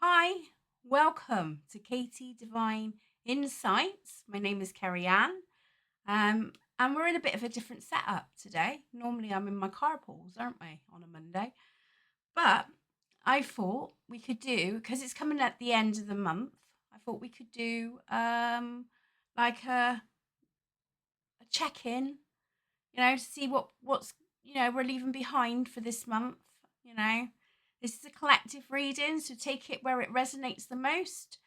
Hi, welcome to Katie Divine Insights. My name is Kerry Ann, and we're in a bit of a different setup today. Normally, I'm in my carpools, aren't we, on a Monday? But I thought we could do, because it's coming at the end of the month, I thought we could do like a check in, to see what's we're leaving behind for this month. You know, this is a collective reading, so take it where it resonates the most.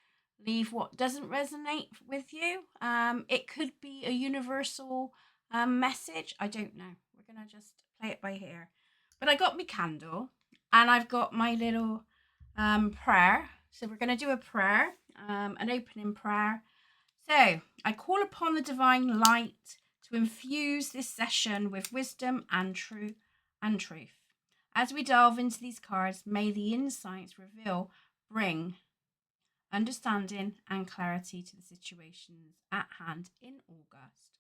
Leave what doesn't resonate with you. It could be a universal message. I don't know. We're gonna just play it by ear. But I got my candle and I've got my little prayer. So we're gonna do a prayer, an opening prayer. So I call upon the divine light to infuse this session with wisdom and truth. As we delve into these cards, may the insights reveal bring understanding and clarity to the situations at hand in August,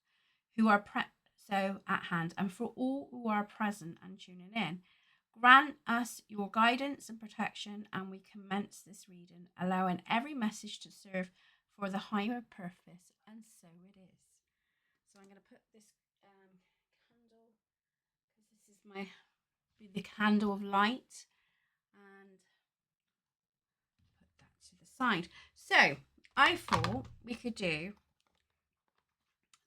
who are at hand, and for all who are present and tuning in. Grant us your guidance and protection, and we commence this reading, allowing every message to serve for the higher purpose, and so it is. So I'm going to put this candle, because this is the candle of light, and put that to the side. So I thought we could do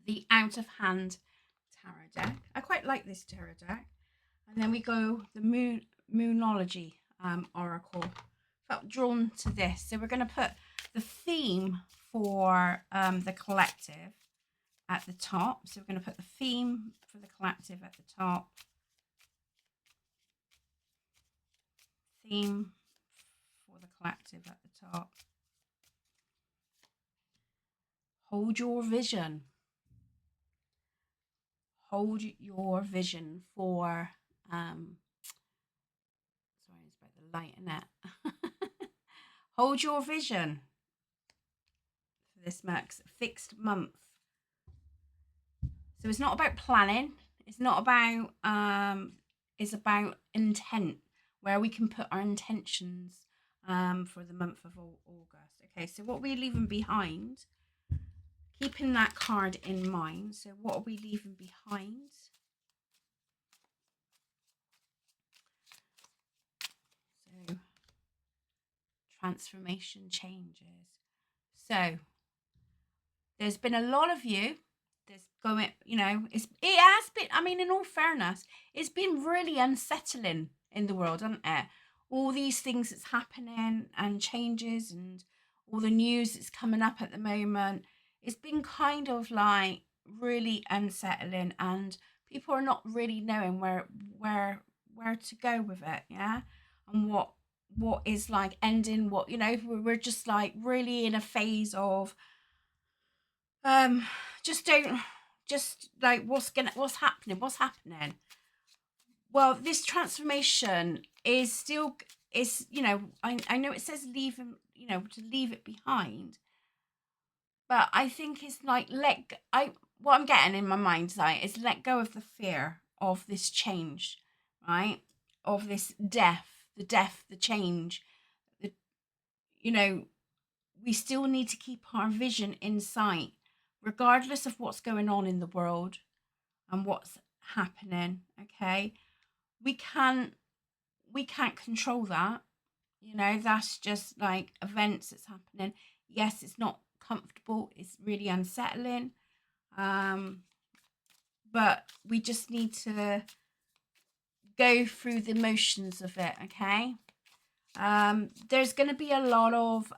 the out of hand tarot deck. I quite like this tarot deck. And then we go the Moonology oracle. Felt drawn to this. So we're going to put the theme for the collective at the top. So we're going to put the theme for the collective at the top. Theme for the collective at the top. Hold your vision. Hold your vision for sorry, it's about the light in it. Hold your vision for this max fixed month. So it's not about planning. It's not about it's about intent, where we can put our intentions for the month of August. Okay, so what we're leaving behind, keeping that card in mind. So what are we leaving behind? So transformation changes. So there's been a lot of you there's going, it has been, I mean, in all fairness, it's been really unsettling in the world, hasn't it? All these things that's happening and changes and all the news that's coming up at the moment, it's been kind of like really unsettling, and people are not really knowing where to go with it, yeah, and what is like ending, what, we're just like really in a phase of um just don't just like what's happening. Well, this transformation is still is I know it says leave him, to leave it behind, but I think it's like I what I'm getting in my mind, like, is let go of the fear of this change, right, of this the change, the you know we still need to keep our vision in sight, regardless of what's going on in the world and what's happening. Okay, we can't we can't control that. That's just like events that's happening. Yes, it's not comfortable. It's really unsettling. Um, but we just need to go through the motions of it. Okay. There's going to be a lot of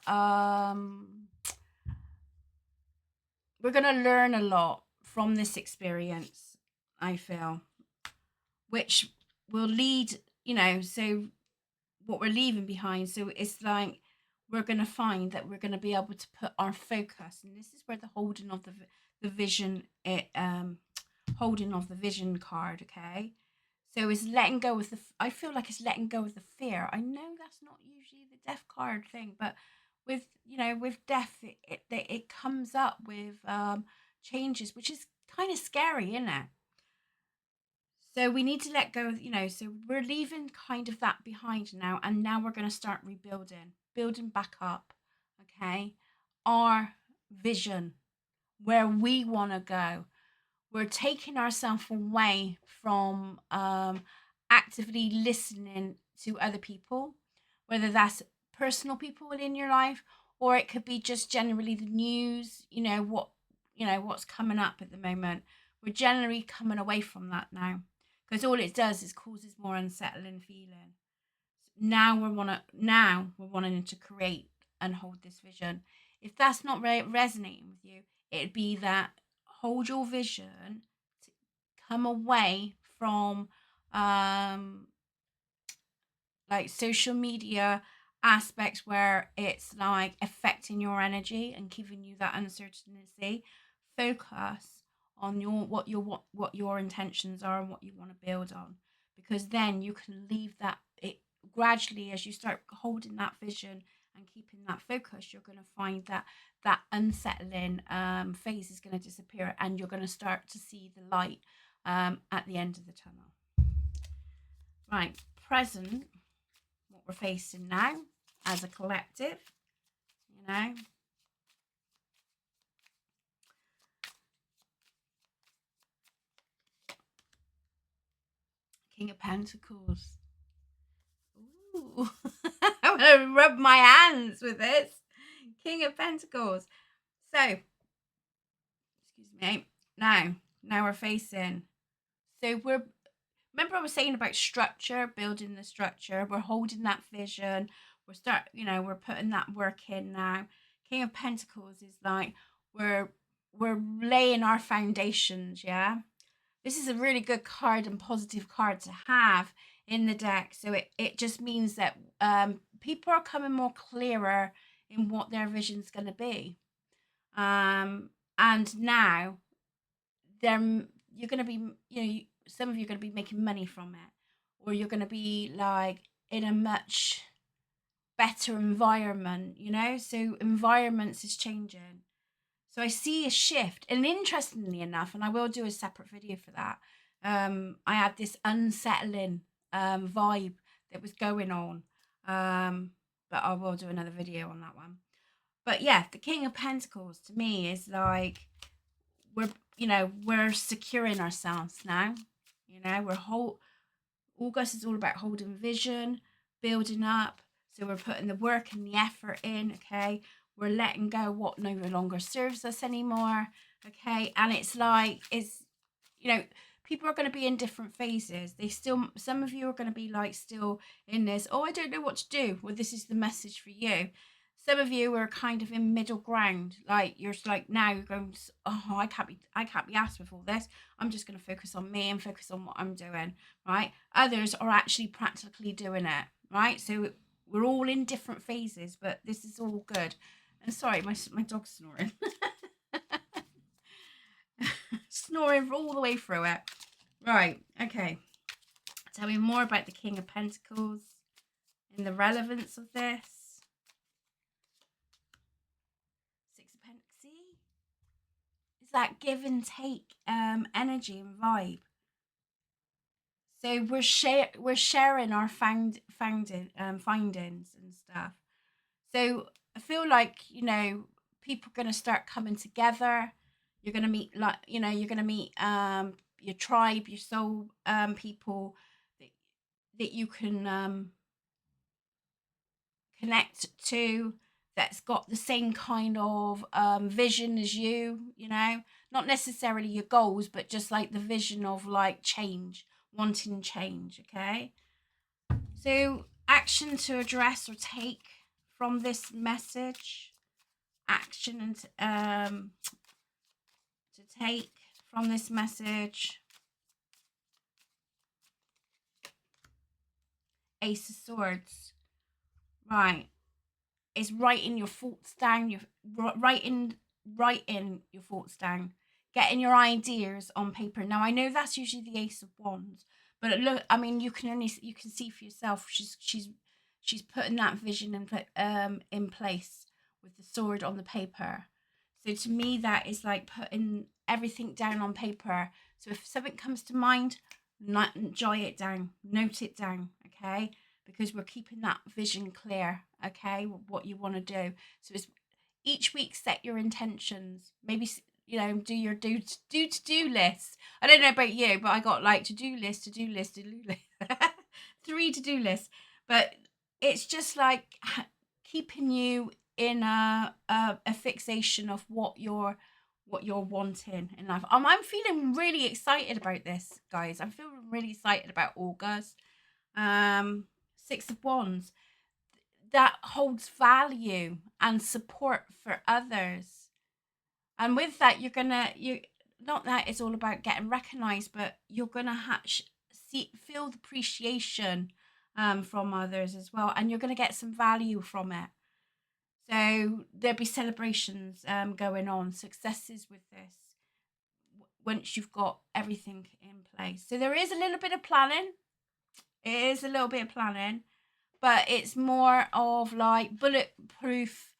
we're going to learn a lot from this experience, I feel, which will lead, so what we're leaving behind. So it's like we're going to find that we're going to be able to put our focus, and this is where the holding of the vision, holding of the vision card, okay? So it's letting go of I feel like it's letting go of the fear. I know that's not usually the death card thing, but with death, it comes up with changes, which is kind of scary, isn't it? So we need to let go of, so we're leaving kind of that behind now. And now we're going to start rebuilding, building back up, okay? Our vision, where we want to go. We're taking ourselves away from actively listening to other people, whether that's personal people in your life, or it could be just generally the news, what's coming up at the moment. We're generally coming away from that now, because all it does is causes more unsettling feeling. We're wanting to create and hold this vision. If that's not resonating with you, it'd be that hold your vision to come away from like social media aspects where it's like affecting your energy and giving you that uncertainty. Focus on what your intentions are and what you want to build on, because then you can leave that it gradually. As you start holding that vision and keeping that focus, you're going to find that that unsettling phase is going to disappear, and you're going to start to see the light at the end of the tunnel. Right, present, what we're facing now as a collective, King of Pentacles. Ooh, I'm going to rub my hands with this. King of Pentacles. So, excuse me. Now we're facing. So remember I was saying about structure, building the structure. We're holding that vision. We're putting that work in now. King of Pentacles is like we're laying our foundations, yeah. This is a really good card and positive card to have in the deck. So it just means that people are coming more clearer in what their vision's going to be. And now you're going to be, some of you are going to be making money from it, or you're going to be like in a much better environment, so environments is changing. So I see a shift, and interestingly enough, and I will do a separate video for that, I had this unsettling vibe that was going on, but I will do another video on that one. But yeah, the King of Pentacles to me is like we're securing ourselves now. August is all about holding vision, building up. So we're putting the work and the effort in, okay? We're letting go what no longer serves us anymore, okay? And it's like, people are going to be in different phases. Some of you are going to be like still in this, I don't know what to do. Well, this is the message for you. Some of you are kind of in middle ground, like you're like now you're going, I can't be asked with all this. I'm just going to focus on me and focus on what I'm doing, right? Others are actually practically doing it, right? So we're all in different phases, but this is all good. And sorry, my dog's snoring. Snoring all the way through it. Right, okay. Tell me more about the King of Pentacles and the relevance of this. Six of Pentacles. It's that give and take energy and vibe. So we're sharing our findings and stuff. So I feel like people are going to start coming together. You're going to meet your tribe, your soul people that you can connect to, that's got the same kind of vision as you, not necessarily your goals, but just like the vision of like change, wanting change, okay? So action to address or take from this message, action and to take from this message. Ace of Swords. Right. It's writing your thoughts down, writing your thoughts down, getting your ideas on paper. Now I know that's usually the Ace of Wands, but look, I mean, you can see for yourself. She's putting that vision in place with the sword on the paper. So to me, that is like putting everything down on paper. So if something comes to mind, jot it down, note it down, okay? Because we're keeping that vision clear, okay? What you want to do. So it's each week set your intentions. Maybe do your do to do list. I don't know about you, but I got like to do list, 3 to do lists. But it's just like keeping you in a fixation of what you're wanting in life. I'm feeling really excited about this, guys. I'm feeling really excited about August. 6 of Wands, that holds value and support for others. And with that, you not that it's all about getting recognized, but you're gonna feel the appreciation from others as well, and you're gonna get some value from it. So there'll be celebrations going on, successes with this once you've got everything in place. So there is a little bit of planning. It is a little bit of planning, but it's more of like bulletproof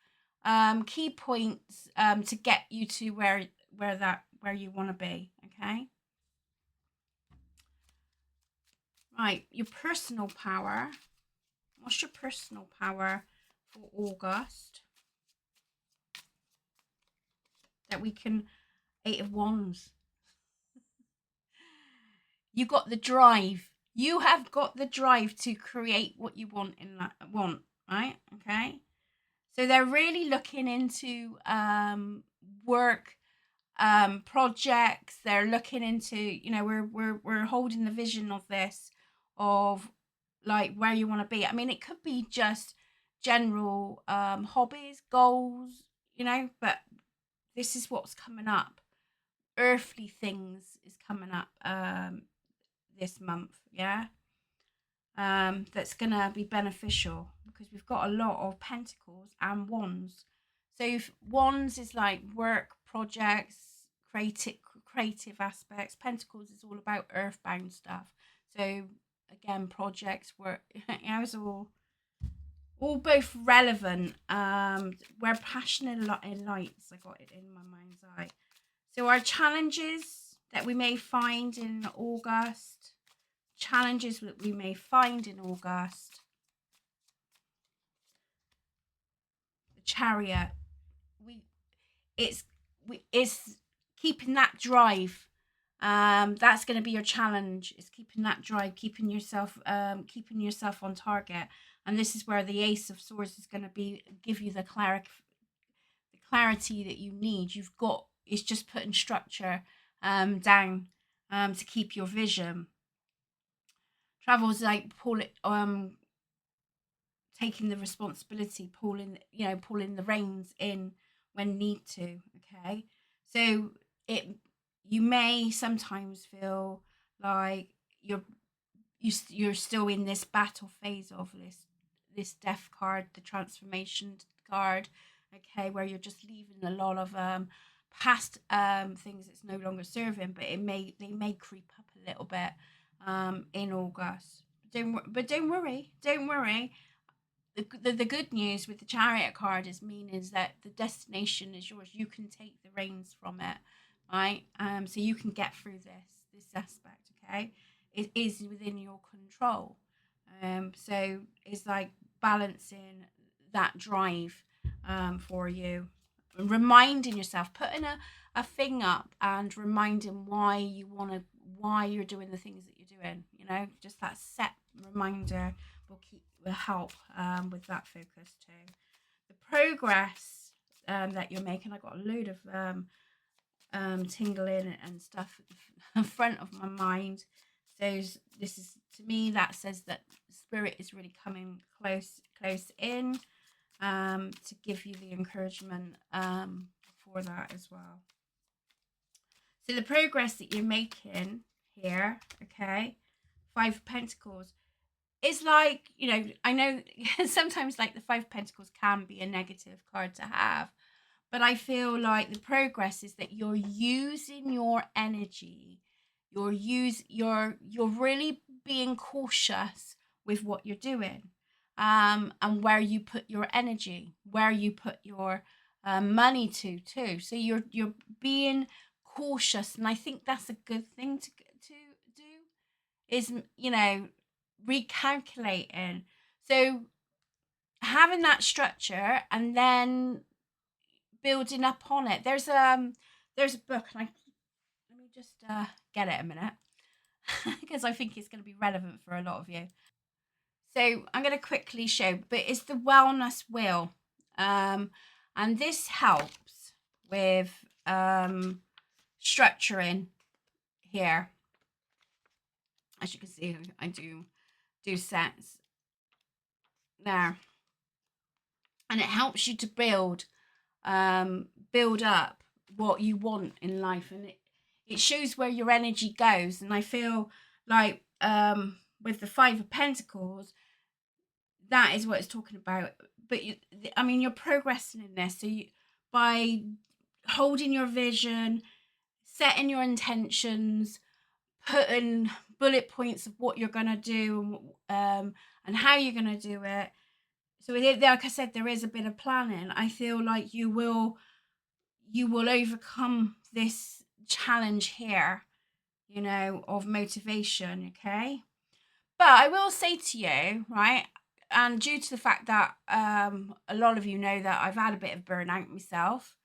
key points to get you to where you want to be. Okay. Right, your personal power. What's your personal power for August? That we can 8 of Wands. You got the drive. You have got the drive to create what you want right? Okay. So they're really looking into work projects. They're looking into, we're holding the vision of this, of like where you want to be. I mean, it could be just general hobbies, goals, but this is what's coming up. Earthly things is coming up this month, yeah. That's gonna be beneficial because we've got a lot of Pentacles and Wands. So if Wands is like work, projects, creative aspects. Pentacles is all about earthbound stuff. So again, projects, work, it's all both relevant. We're passionate in lights. I got it in my mind's eye. So our challenges that we may find in August. Challenges that we may find in August. The Chariot. It's keeping that drive. That's going to be your challenge. Is keeping that drive, keeping yourself on target. And this is where the Ace of Swords is going to give you the clarity that you need. It's just putting structure down to keep your vision. Travel is like taking the responsibility, pulling the reins in when need to. Okay, so you may sometimes feel like you're still in this battle phase of this death card, the transformation card. Okay, where you're just leaving a lot of past things that's no longer serving, but they may creep up a little bit in August. But don't worry. The good news with the Chariot card is that the destination is yours. You can take the reins from it, right? So you can get through this aspect. Okay, it is within your control. So it's like balancing that drive for you, reminding yourself, putting a thing up and reminding why you're doing the things that you're doing. Just that set reminder will help with that focus too. The progress that you're making, I got a load of tingling and stuff in front of my mind. So this is, to me, that says that spirit is really coming close in to give you the encouragement for that as well. So the progress that you're making here, okay, 5 of Pentacles, is like, I know sometimes like the 5 of Pentacles can be a negative card to have, but I feel like the progress is that you're using your energy, you're really being cautious with what you're doing, and where you put your energy, where you put your money too. So you're being cautious, and I think that's a good thing to do. is, you know, recalculating. So having that structure and then building up on it. There's a book, and let me just get it a minute because I think it's going to be relevant for a lot of you. So I'm going to quickly show, but it's the Wellness Wheel, and this helps with structuring here. As you can see, I do sets there, and it helps you to build up what you want in life, and it shows where your energy goes. And I feel like with the Five of Pentacles, that is what it's talking about. But I mean, you're progressing in this, so by holding your vision, setting your intentions, putting bullet points of what you're going to do, and how you're going to do it. So like I said, there is a bit of planning. I feel like you will overcome this challenge here, you know, of motivation. Okay. But I will say to you, right, and due to the fact that a lot of you know that I've had a bit of burnout myself,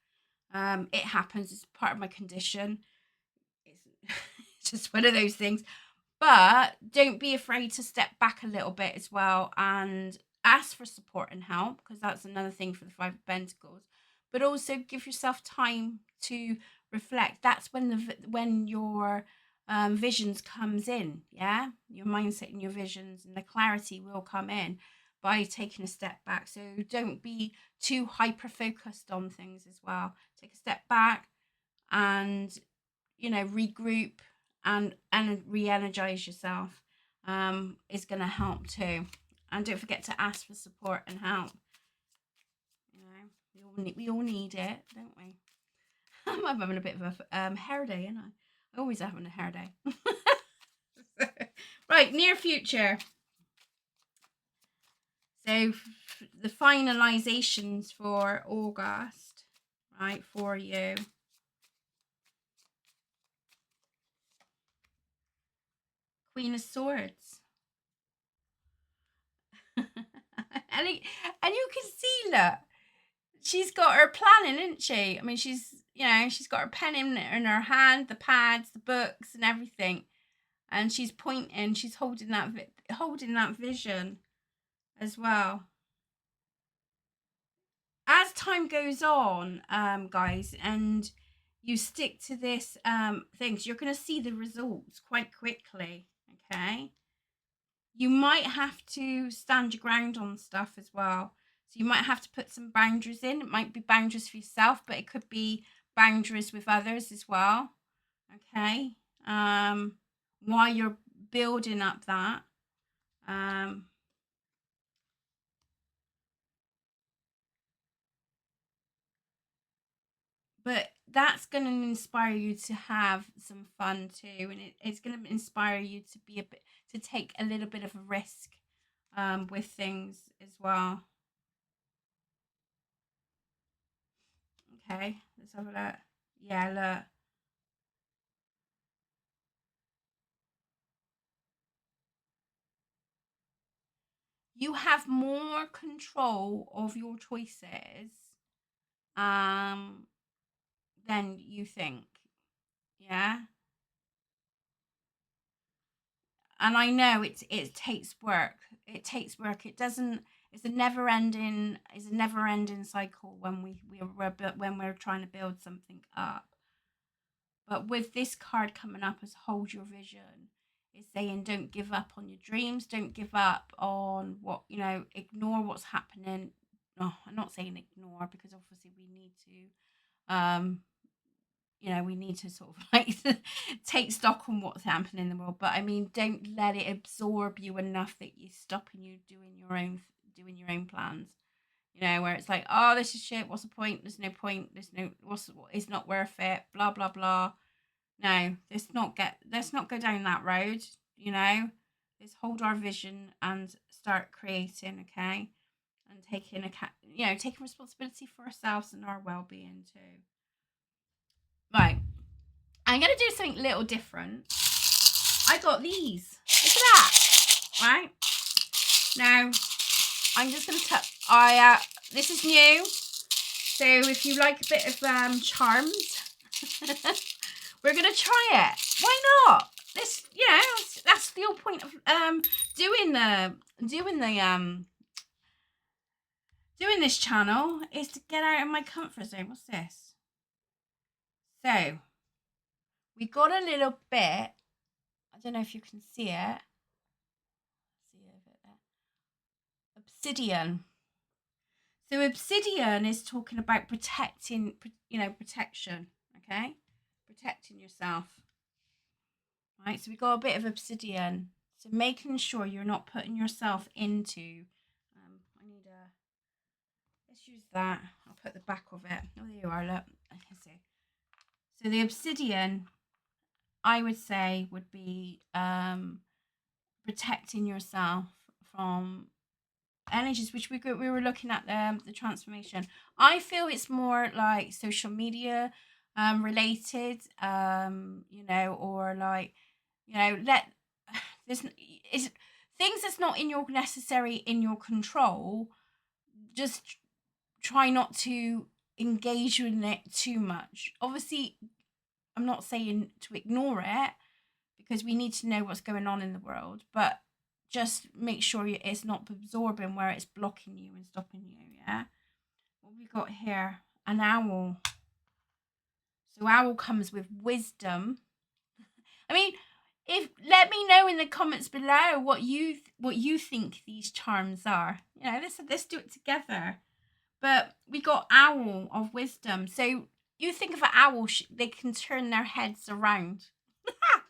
it happens. It's part of my condition. It's just one of those things. But don't be afraid to step back a little bit as well and ask for support and help, because that's another thing for the Five of Pentacles. But also give yourself time to reflect. That's when your visions comes in. Yeah, your mindset and your visions and the clarity will come in by taking a step back. So don't be too hyper focused on things as well. Take a step back and, you know, regroup and re-energize yourself. Is going to help too. And don't forget to ask for support and help. You know, we all need it, don't we? I'm having a bit of a hair day, ain't I? Always having a hair day. Right, near future. So the finalizations for August, right, for you. Queen of Swords. and you can see, look, she's got her planning, isn't she? I mean, she's got her pen in her hand, the pads, the books, and everything, and she's pointing. She's holding that vision as well. As time goes on, guys, and you stick to this things, you're going to see the results quite quickly. Okay, you might have to stand your ground on stuff as well. So you might have to put some boundaries in. It might be boundaries for yourself, but it could be boundaries with others as well. Okay. While you're building up that. But that's going to inspire you to have some fun too, and it's going to inspire you to take a little bit of a risk with things as well. Okay, let's have a look. Yeah, look. You have more control of your choices than you think. Yeah. And I know it takes work. It takes work. It doesn't. It's a never ending. It's a never ending cycle when we're trying to build something up. But with this card coming up as hold your vision, it's saying don't give up on your dreams. Don't give up on what, you know, ignore what's happening. No, I'm not saying ignore, because obviously we need to you know, we need to sort of like take stock on what's happening in the world. But I mean, don't let it absorb you enough that you're stopping you doing your own plans. You know, where it's like, oh, this is shit. What's the point? There's no point. It's not worth it. Blah blah blah. No, let's not go down that road. You know, let's hold our vision and start creating. Okay, and taking responsibility for ourselves and our well-being too. Right. I'm going to do something a little different. I got these. Look at that. Right? Now, I'm just going to touch. This is new. So if you like a bit of charms, we're going to try it. Why not? This, that's the whole point of doing this channel, is to get out of my comfort zone. What's this? So we got a little bit. I don't know if you can see it. Obsidian. So obsidian is talking about protection, okay? Protecting yourself. Right, so we got a bit of obsidian. So making sure you're not putting yourself into, let's use that. I'll put the back of it. Oh, there you are, look. I can see. So the obsidian, I would say, would be protecting yourself from energies, which we were looking at the transformation. I feel it's more like social media related, or like, there's is things that's not necessary in your control. Just try not to engage in it too much. Obviously, I'm not saying to ignore it, because we need to know what's going on in the world, but just make sure it's not absorbing where it's blocking you and stopping you. Yeah. What we got here? An owl. So owl comes with wisdom. I mean, let me know in the comments below what you think these charms are. Let's do it together. But we got owl of wisdom. So you think of an owl, they can turn their heads around.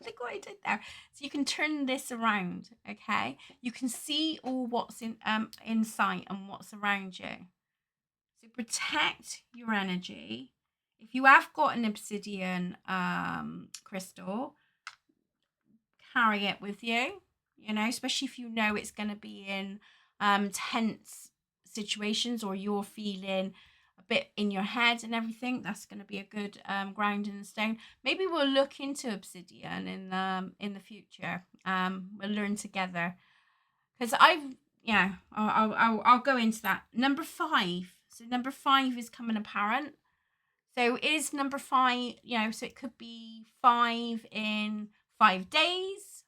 Look what I did there. So you can turn this around, okay? You can see all what's in sight and what's around you. So protect your energy. If you have got an obsidian crystal, carry it with you, especially if you know it's going to be in tense situations, or you're feeling a bit in your head and everything. That's going to be a good grounding stone. Maybe we'll look into obsidian in the future. We'll learn together, because I'll go into that. Number 5. So number 5 is coming apparent. So is number 5, so it could be 5 in 5 days,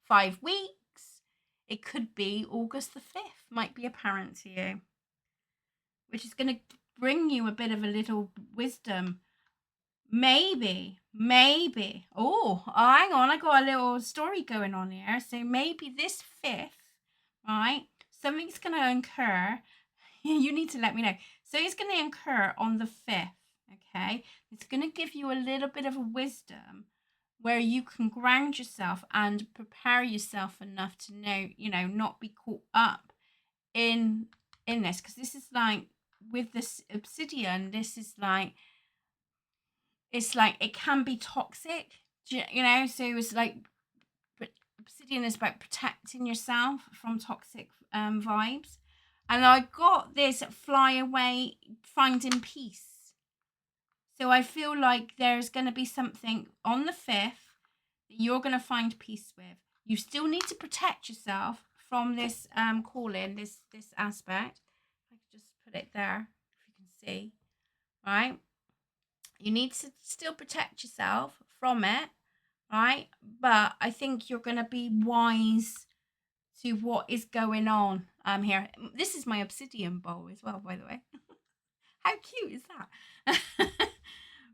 5 weeks. It could be August the 5th, might be apparent to you, which is going to bring you a bit of a little wisdom. Maybe. Oh, hang on. I got a little story going on here. So maybe this 5th, right, something's going to occur. You need to let me know. So it's going to occur on the 5th, okay? It's going to give you a little bit of a wisdom where you can ground yourself and prepare yourself enough to know, not be caught up in this. Because this is like, with this obsidian, this is like, it's like, it can be toxic, so it's like, obsidian is about protecting yourself from toxic vibes. And I got this fly away, finding peace. So I feel like there's going to be something on the 5th that you're going to find peace with. You still need to protect yourself from this calling, this aspect. I can just put it there, if you can see, right? You need to still protect yourself from it, right? But I think you're going to be wise to what is going on here. This is my obsidian bowl as well, by the way. How cute is that?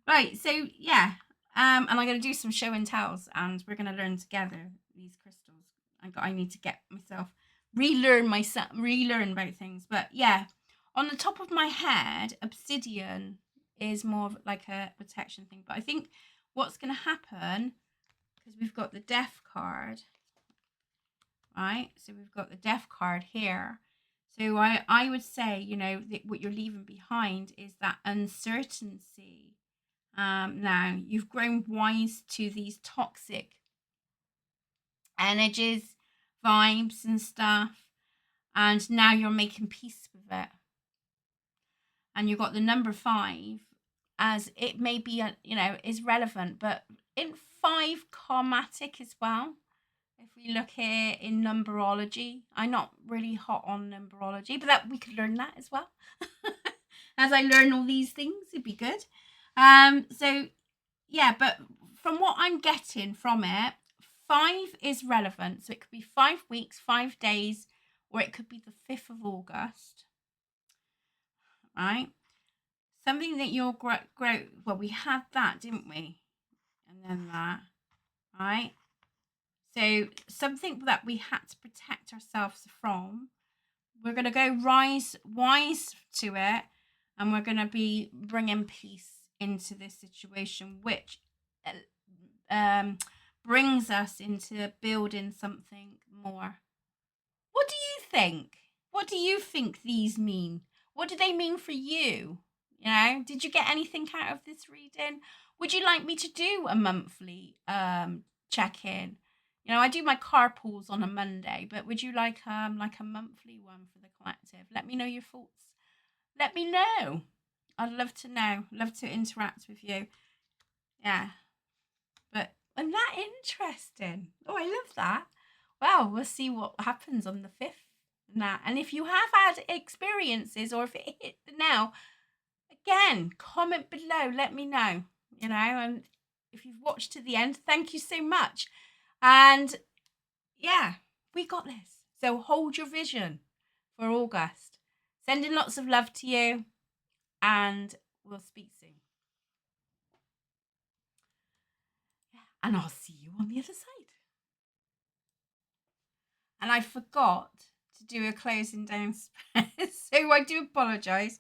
Right, so yeah, and I'm going to do some show and tells, and we're going to learn together these crystals. I need to get myself relearn about things. But yeah, on the top of my head, obsidian is more of like a protection thing. But I think what's going to happen, because we've got the death card, right? So we've got the death card here. So I would say, what you're leaving behind is that uncertainty. Now you've grown wise to these toxic energies, vibes and stuff, and now you're making peace with it. And you've got the number 5, as it may be is relevant, but in 5 karmatic as well. If we look here in numerology, I'm not really hot on numerology, but that we could learn that as well. As I learn all these things, it'd be good. So yeah, but from what I'm getting from it, 5 is relevant. So it could be 5 weeks, 5 days, or it could be the 5th of August. Right? Something that you're well, we had that, didn't we? And then that, right? So something that we had to protect ourselves from. We're going to go wise to it, and we're going to be bringing peace into this situation, which brings us into building something more. What do you think? What do you think these mean? What do they mean for you? You know, did you get anything out of this reading? Would you like me to do a monthly check-in? You know, I do my carpools on a Monday, but would you like a monthly one for the collective? Let me know your thoughts. Let me know. I'd love to know. Love to interact with you. Yeah. But isn't that interesting? Oh, I love that. Well, we'll see what happens on the 5th. And if you have had experiences, or if it hit the nail, again, comment below. Let me know. You know, and if you've watched to the end, thank you so much. And yeah, we got this. So hold your vision for August. Sending lots of love to you, and we'll speak soon. And I'll see you on the other side. And I forgot to do a closing down spread, so I do apologise.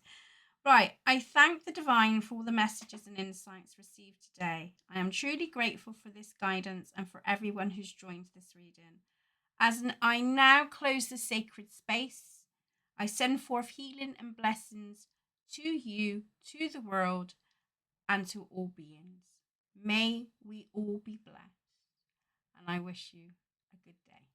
Right, I thank the divine for all the messages and insights received today. I am truly grateful for this guidance and for everyone who's joined this reading. I now close the sacred space, I send forth healing and blessings to you, to the world, and to all beings. May we all be blessed. And I wish you a good day.